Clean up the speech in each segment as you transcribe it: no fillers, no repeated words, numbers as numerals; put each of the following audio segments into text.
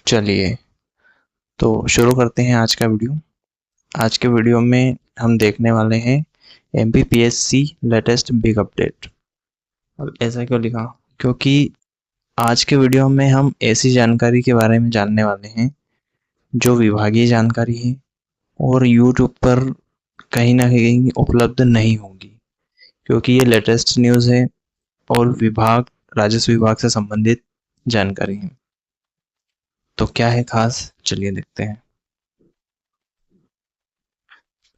चलिए तो शुरू करते हैं आज का वीडियो। आज के वीडियो में हम देखने वाले हैं एमपीपीएससी लेटेस्ट बिग अपडेट। और ऐसा क्यों लिखा? क्योंकि आज के वीडियो में हम ऐसी जानकारी के बारे में जानने वाले हैं जो विभागीय जानकारी है और यूट्यूब पर कहीं ना कहीं उपलब्ध नहीं होगी, क्योंकि ये लेटेस्ट न्यूज़ है और राजस्व विभाग से संबंधित जानकारी है। तो क्या है खास, चलिए देखते हैं।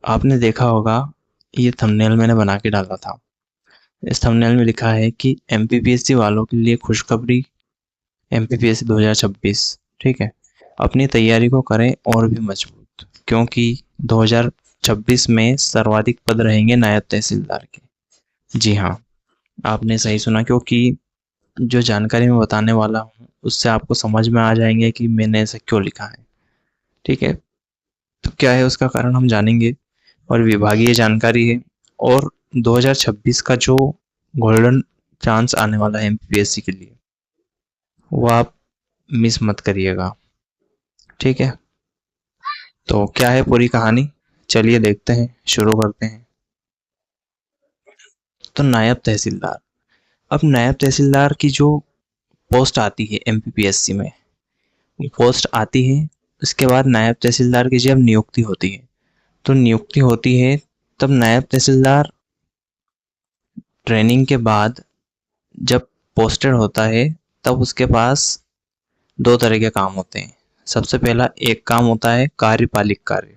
आपने देखा होगा, ये थंबनेल मैंने बना के डाला था। इस थंबनेल में लिखा है कि एमपीपीएससी वालों के लिए खुशखबरी, एमपीपीएससी 2026। ठीक है, अपनी तैयारी को करें और भी मजबूत, क्योंकि 2026 में सर्वाधिक पद रहेंगे नायब तहसीलदार के। जी हाँ, आपने सही सुना, क्योंकि जो जानकारी मैं बताने वाला हूँ उससे आपको समझ में आ जाएंगे कि मैंने ऐसा क्यों लिखा है। ठीक है, तो क्या है उसका कारण हम जानेंगे, और विभागीय जानकारी है, और 2026 का जो गोल्डन चांस आने वाला है एमपीपीएससी के लिए, वो आप मिस मत करिएगा। ठीक है, तो क्या है पूरी कहानी, चलिए देखते हैं, शुरू करते हैं। तो नायब तहसीलदार, अब नायब तहसीलदार की जो पोस्ट आती है एमपीपीएससी में, वो पोस्ट आती है, उसके बाद नायब तहसीलदार की जब नियुक्ति होती है, तो नियुक्ति होती है तब नायब तहसीलदार ट्रेनिंग के बाद जब पोस्टेड होता है, तब उसके पास दो तरह के काम होते हैं। सबसे पहला एक काम होता है कार्यपालिक कार्य,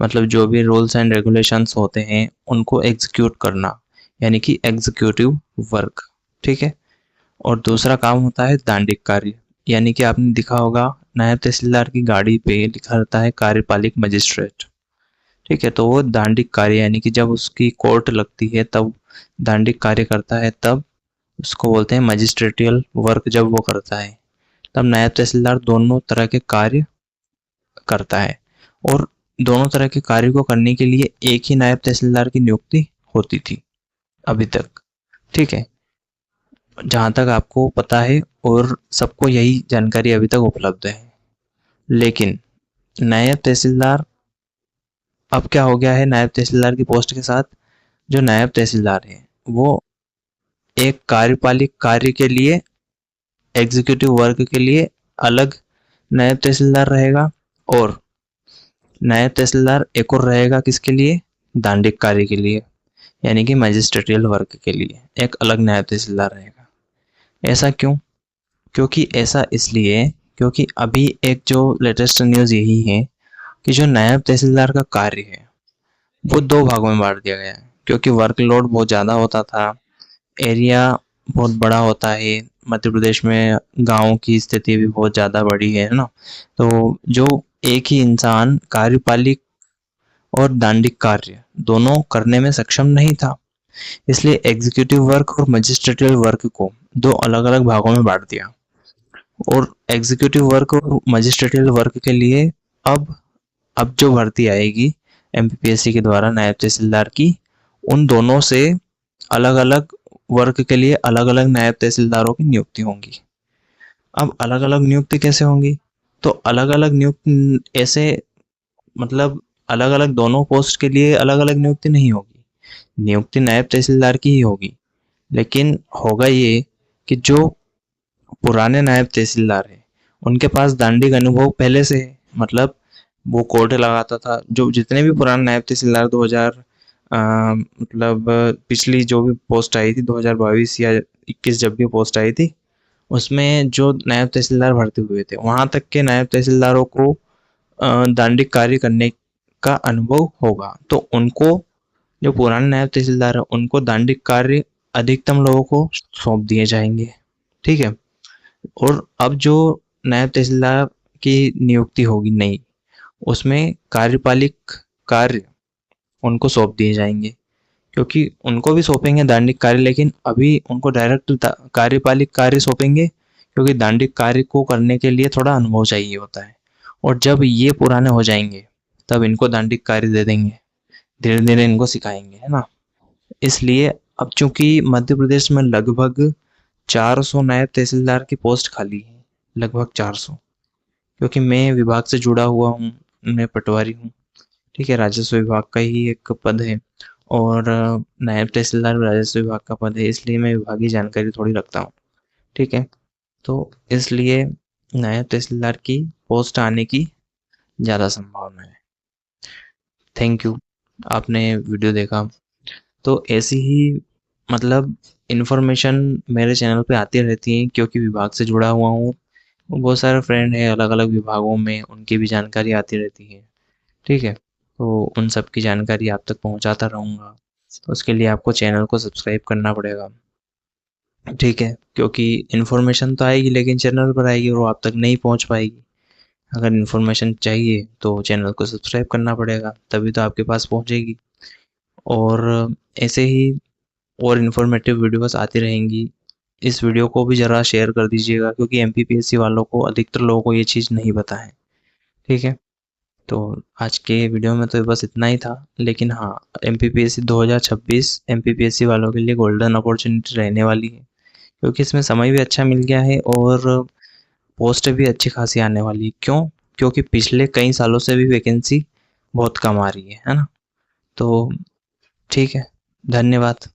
मतलब जो भी रूल्स एंड रेगुलेशंस होते हैं उनको एग्जीक्यूट करना, यानी कि एग्जीक्यूटिव वर्क। ठीक है, और दूसरा काम होता है दांडिक कार्य, यानी कि आपने देखा होगा नायब तहसीलदार की गाड़ी पे लिखा रहता है कार्यपालिक मजिस्ट्रेट। ठीक है, तो वो दांडिक कार्य, यानी कि जब उसकी कोर्ट लगती है तब दांडिक कार्य करता है, तब उसको बोलते हैं मजिस्ट्रेटियल वर्क। जब वो करता है तब नायब तहसीलदार दोनों तरह के कार्य करता है, और दोनों तरह के कार्य को करने के लिए एक ही नायब तहसीलदार की नियुक्ति होती थी अभी तक। ठीक है, जहां तक आपको पता है और सबको यही जानकारी अभी तक उपलब्ध है। लेकिन नायब तहसीलदार, अब क्या हो गया है नायब तहसीलदार की पोस्ट के साथ, जो नायब तहसीलदार है वो एक कार्यपालिक कार्य के लिए, एग्जीक्यूटिव वर्क के लिए अलग नायब तहसीलदार रहेगा, और नायब तहसीलदार एक और रहेगा किसके लिए, दांडिक कार्य के लिए, यानी कि मजिस्ट्रेटियल वर्क के लिए एक अलग नायब तहसीलदार रहेगा। ऐसा क्यों? क्योंकि ऐसा इसलिए क्योंकि अभी एक जो लेटेस्ट न्यूज़ यही है कि जो नायब तहसीलदार का कार्य है वो दो भागों में बांट दिया गया है, क्योंकि वर्कलोड बहुत ज़्यादा होता था, एरिया बहुत बड़ा होता है, मध्य प्रदेश में गाँव की स्थिति भी बहुत ज़्यादा बड़ी है ना। तो जो एक ही इंसान कार्यपालिक और दांडिक कार्य दोनों करने में सक्षम नहीं था, इसलिए एग्जीक्यूटिव वर्क और मजिस्ट्रेटियल वर्क को दो अलग अलग भागों में बांट दिया। और एग्जीक्यूटिव वर्क और मजिस्ट्रेटियल वर्क के लिए अब जो भर्ती आएगी एमपीपीएससी के द्वारा नायब तहसीलदार की, उन दोनों से अलग अलग वर्क के लिए अलग अलग नायब तहसीलदारों की नियुक्ति होंगी। अब अलग अलग नियुक्ति कैसे होंगी? तो अलग अलग नियुक्ति ऐसे, मतलब अलग अलग दोनों पोस्ट के लिए अलग अलग नियुक्ति नहीं होगी, नियुक्ति नायब तहसीलदार की ही होगी। लेकिन होगा ये कि जो पुराने नायब तहसीलदार हैं उनके पास दांडिक अनुभव पहले से है, मतलब वो कोर्ट लगाता था। जो जितने भी पुराने नायब तहसीलदार 2000 मतलब पिछली जो भी पोस्ट आई थी 2022 या 21, जब भी पोस्ट आई थी उसमें जो नायब तहसीलदार भर्ती हुए थे, वहां तक के नायब तहसीलदारों को दांडिक कार्य करने का अनुभव होगा। तो उनको, जो पुराने नायब तहसीलदार है, उनको दांडिक कार्य अधिकतम लोगों को सौंप दिए जाएंगे। ठीक है, और अब जो नायब तहसीलदार की नियुक्ति होगी नई, उसमें कार्यपालिक कार्य उनको सौंप दिए जाएंगे, क्योंकि उनको भी सौंपेंगे दांडिक कार्य, लेकिन अभी उनको डायरेक्ट कार्यपालिक कार्य सौंपेंगे, क्योंकि दांडिक कार्य को करने के लिए थोड़ा अनुभव चाहिए होता है। और जब ये पुराने हो जाएंगे तब इनको दांडिक कार्य दे देंगे, धीरे धीरे इनको सिखाएंगे, है ना। इसलिए अब चूंकि मध्य प्रदेश में लगभग 400 नायब तहसीलदार की पोस्ट खाली है, लगभग 400, क्योंकि मैं विभाग से जुड़ा हुआ हूँ, मैं पटवारी हूँ। ठीक है, राजस्व विभाग का ही एक पद है और नायब तहसीलदार राजस्व विभाग का पद है, इसलिए मैं विभागीय जानकारी थोड़ी रखता हूँ। ठीक है, तो इसलिए नायब तहसीलदार की पोस्ट आने की ज़्यादा संभावना है। थैंक यू, आपने वीडियो देखा। तो ऐसी ही मतलब इन्फॉर्मेशन मेरे चैनल पे आती रहती है, क्योंकि विभाग से जुड़ा हुआ हूँ। बहुत सारे फ्रेंड हैं अलग अलग विभागों में, उनकी भी जानकारी आती रहती है। ठीक है, तो उन सब की जानकारी आप तक पहुंचाता रहूँगा। तो उसके लिए आपको चैनल को सब्सक्राइब करना पड़ेगा। ठीक है, क्योंकि इन्फॉर्मेशन तो आएगी लेकिन चैनल पर आएगी और वो आप तक नहीं पहुंच पाएगी। अगर इन्फॉर्मेशन चाहिए तो चैनल को सब्सक्राइब करना पड़ेगा, तभी तो आपके पास पहुंचेगी। और ऐसे ही और इन्फॉर्मेटिव वीडियोस आती रहेंगी। इस वीडियो को भी ज़रा शेयर कर दीजिएगा, क्योंकि एमपीपीएससी वालों को, अधिकतर लोगों को ये चीज़ नहीं पता है। ठीक है, तो आज के वीडियो में तो बस इतना ही था। लेकिन हाँ, एमपीपीएससी 2026 एमपीपीएससी वालों के लिए गोल्डन अपॉर्चुनिटी रहने वाली है, क्योंकि इसमें समय भी अच्छा मिल गया है और पोस्ट भी अच्छी खासी आने वाली है। क्यों? क्योंकि पिछले कई सालों से भी वैकेंसी बहुत कम आ रही है ना? तो ठीक है, धन्यवाद।